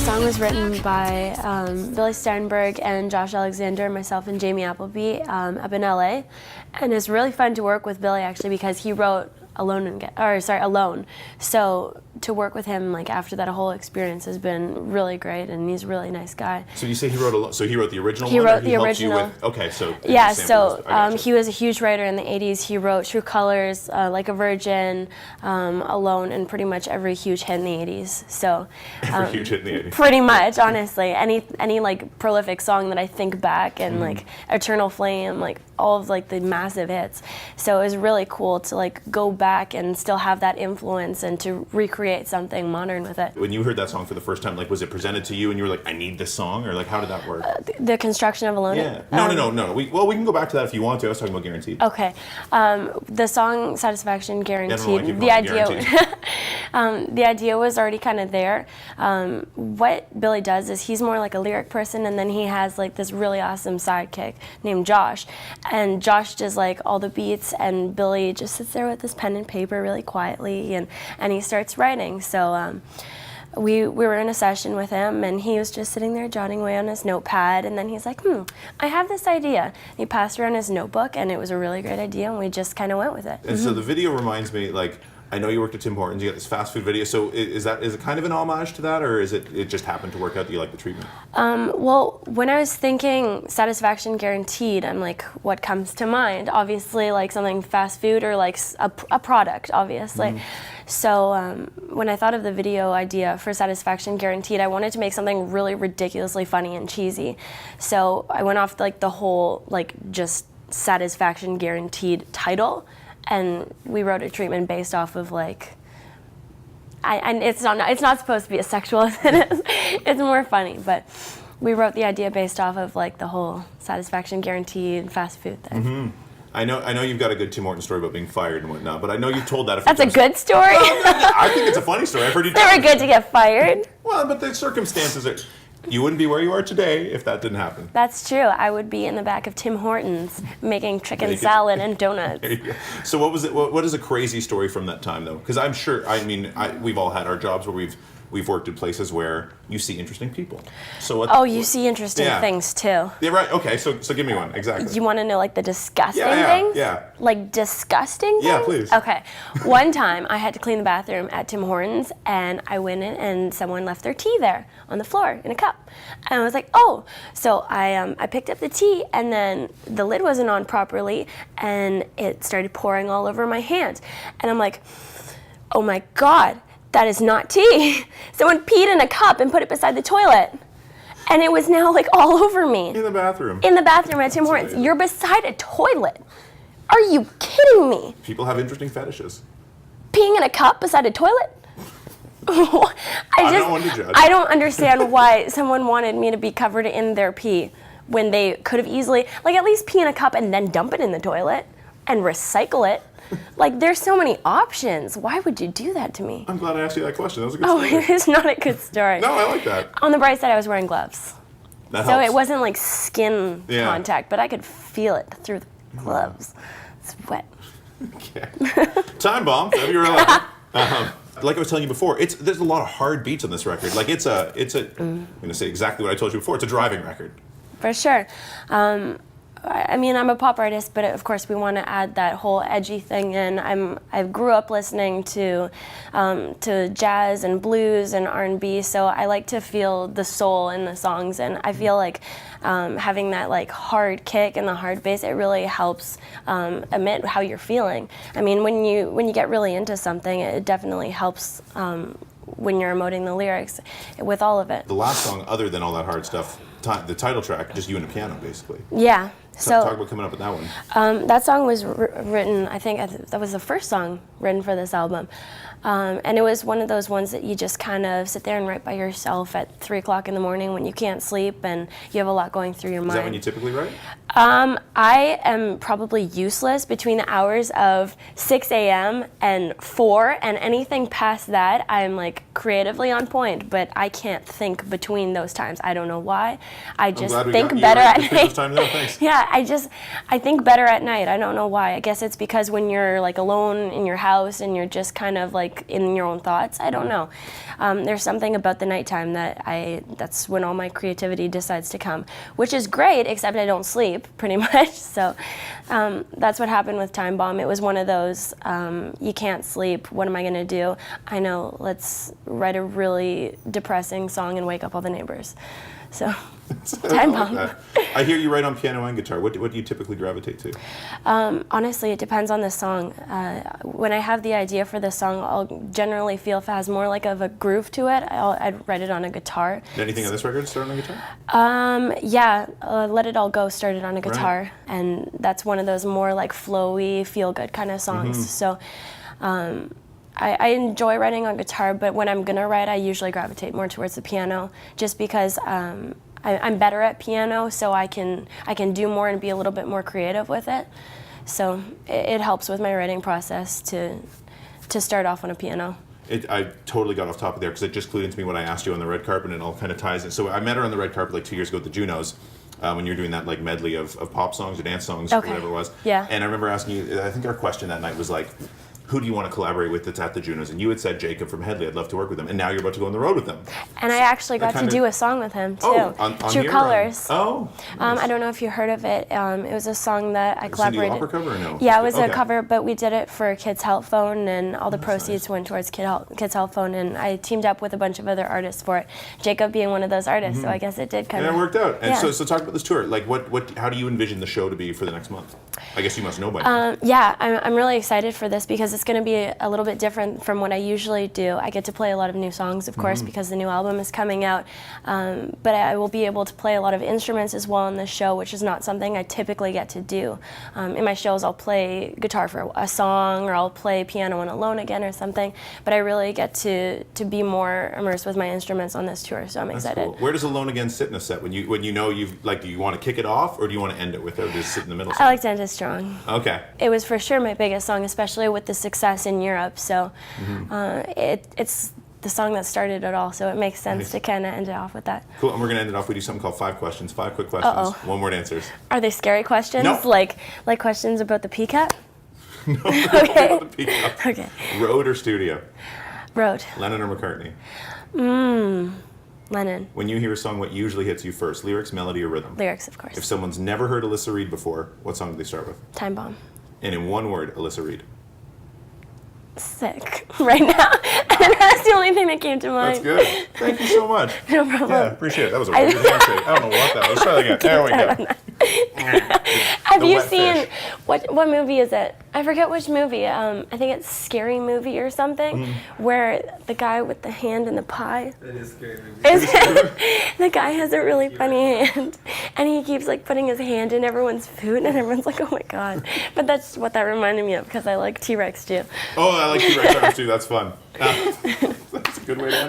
song was written by Billy Steinberg and Josh Alexander, myself and Jamie Appleby up in LA. And it's really fun to work with Billy actually because he wrote Alone. So to work with him like after that whole experience has been really great, and he's a really nice guy. So you say he wrote Alone? So he wrote the original he one? Wrote or he the helped original. You with, okay, so yeah. So he was a huge writer in the '80s. He wrote True Colors, Like a Virgin, Alone, and pretty much every huge hit in the '80s. So every huge hit in the '80s. Pretty much, honestly, any like prolific song that I think back and like Eternal Flame, like all of like the massive hits. So it was really cool to like go back and still have that influence and to recreate something modern with it. When you heard that song for the first time, like was it presented to you and you were like, I need this song, or like how did that work? The construction of Alone? Yeah. No. We can go back to that if you want to. I was talking about Guaranteed. Okay. The song Satisfaction Guaranteed, the idea was already kind of there. What Billy does is he's more like a lyric person, and then he has like this really awesome sidekick named Josh. And Josh does like all the beats, and Billy just sits there with his pen and paper really quietly, and he starts writing. So we were in a session with him, and he was just sitting there jotting away on his notepad, and then he's like, I have this idea. And he passed around his notebook, and it was a really great idea, and we just kind of went with it. And so the video reminds me, like, I know you worked at Tim Hortons, you got this fast food video, so is it kind of an homage to that, or is it just happened to work out that you like the treatment? Well, when I was thinking Satisfaction Guaranteed, I'm like, what comes to mind? Obviously, like something fast food or like a product, obviously. So when I thought of the video idea for Satisfaction Guaranteed, I wanted to make something really ridiculously funny and cheesy. So I went off like the whole like just Satisfaction Guaranteed title, and we wrote a treatment based off of like, and it's not supposed to be as sexual as it is. It's more funny, but we wrote the idea based off of like the whole Satisfaction Guaranteed fast food thing. I know you've got a good Tim Hortons story about being fired and whatnot, but I know you've told that a few times. That's a good story? I think it's a funny story. I've heard you tell it. It's never good to get fired. Well, but the circumstances are... You wouldn't be where you are today if that didn't happen. That's true. I would be in the back of Tim Hortons making chicken salad and donuts. So what was it? What is a crazy story from that time, though? Because I'm sure, we've all had our jobs where we've worked in places where you see interesting people. So you see interesting things too. Yeah, right. Okay, so give me one exactly. You want to know like the disgusting things? Yeah. Like disgusting things? Yeah, please. Okay. One time I had to clean the bathroom at Tim Hortons, and I went in and someone left their tea there on the floor in a cup. And I was like, oh. So I picked up the tea, and then the lid wasn't on properly, and it started pouring all over my hand. And I'm like, oh my God, that is not tea. Someone peed in a cup and put it beside the toilet. And it was now like all over me. In the bathroom? In the bathroom at Tim Hortons. You're beside a toilet. Are you kidding me? People have interesting fetishes. Peeing in a cup beside a toilet? I'm not one to judge. I don't understand why someone wanted me to be covered in their pee when they could have easily, like at least pee in a cup and then dump it in the toilet and recycle it. Like, there's so many options. Why would you do that to me? I'm glad I asked you that question. That was a good story. Oh, it's not a good story. No, I like that. On the bright side, I was wearing gloves. That so helps. it wasn't like skin contact, but I could feel it through the gloves. It's wet. Okay. Time bomb, February 11th. Like I was telling you before, there's a lot of hard beats on this record. Like I'm going to say exactly what I told you before. It's a driving record. For sure. I'm a pop artist, but of course we want to add that whole edgy thing in. I grew up listening to jazz and blues and R&B, so I like to feel the soul in the songs, and I feel like having that like hard kick and the hard bass, it really helps emit how you're feeling. I mean, when you get really into something, it definitely helps when you're emoting the lyrics with all of it. The last song, other than all that hard stuff, the title track, just you and a piano, basically. Yeah. So talk about coming up with that one. That song was written, I think that was the first song written for this album. And it was one of those ones that you just kind of sit there and write by yourself at 3 o'clock in the morning when you can't sleep and you have a lot going through your mind. Is that when you typically write? I am probably useless between the hours of 6 a.m. and 4, and anything past that, I'm like creatively on point, but I can't think between those times. I don't know why. I just think better at night. Yeah, I think better at night. I don't know why. I guess it's because when you're like alone in your house and you're just kind of like like in your own thoughts. I don't know. There's something about the nighttime that's when all my creativity decides to come, which is great, except I don't sleep pretty much. So that's what happened with Time Bomb. It was one of those, you can't sleep, what am I gonna do? I know, let's write a really depressing song and wake up all the neighbors. So, Time Bomb. Like I hear you write on piano and guitar. What do you typically gravitate to? Honestly, it depends on the song. When I have the idea for the song, I'll generally feel if it has more like of a groove to it, I'd write it on a guitar. Did anything on this record start on a guitar? Yeah, Let It All Go started on a guitar, Right. and that's one of those more like flowy, feel-good kind of songs. So I enjoy writing on guitar, but when I'm gonna write, I usually gravitate more towards the piano, just because I'm better at piano, so I can do more and be a little bit more creative with it. So it helps with my writing process to start off on a piano. I totally got off topic there because it just clued into me when I asked you on the red carpet, and it all kind of ties in. So I met her on the red carpet like 2 years ago at the Junos. When you were doing that like medley of pop songs or dance songs, Okay. whatever it was. Yeah. And I remember asking you, I think our question that night was like, who do you want to collaborate with that's at the Junos? And you had said Jacob from Headley. I'd love to work with him. And now you're about to go on the road with them. And I actually got to do a song with him too. Oh, on True your Colors. Oh. Nice. I don't know if you heard of it. It was a song that I collaborated. Cindy Lauper cover or no? Yeah, it was a Okay. cover, but we did it for Kids Help Phone, and all the proceeds went towards Kids Help Phone. And I teamed up with a bunch of other artists for it. Jacob being one of those artists, so I guess it did kind of. And it worked out. And Yeah. so talk about this tour. Like, how do you envision the show to be for the next month? I guess you must know by now. Yeah, I'm really excited for this because it's going to be a little bit different from what I usually do. I get to play a lot of new songs, of course, because the new album is coming out. But I will be able to play a lot of instruments as well in this show, which is not something I typically get to do. In my shows, I'll play guitar for a song, or I'll play piano and Alone Again or something. But I really get to be more immersed with my instruments on this tour, so I'm That's excited. cool. Where does Alone Again sit in a set? When you know you've like, do you want to kick it off or do you want to end it with it, or just sit in the middle? I like to end it strong. Okay. It was for sure my biggest song, especially with the success in Europe. So it's the song that started it all. So it makes sense Nice. to kind of end it off with that. Cool. And we're gonna end it off. We do something called 5 questions. 5 quick questions. Uh-oh. One word answers. Are they scary questions? No. Like questions about the PCAP? Okay. Okay. Road or studio? Road. Lennon or McCartney? Lennon. When you hear a song, what usually hits you first? Lyrics, melody, or rhythm? Lyrics, of course. If someone's never heard Alyssa Reid before, what song do they start with? Time Bomb. And in one word, Alyssa Reid. Sick. Right now. That's the only thing that came to mind. That's good. Thank you so much. No problem. Yeah, appreciate it. That was a weird handshake. I don't know what that was. Let's try that again. There we go. Have The you wet seen fish. what movie is it? I forget which movie. I think it's Scary Movie or something, where the guy with the hand in the pie. That is scary. The guy has a really funny hand, and he keeps like putting his hand in everyone's food, and everyone's like, "Oh my god!" But that's what that reminded me of because I like T-Rex too. Oh, I like T-Rex arms too. That's fun. That's a good way to end it.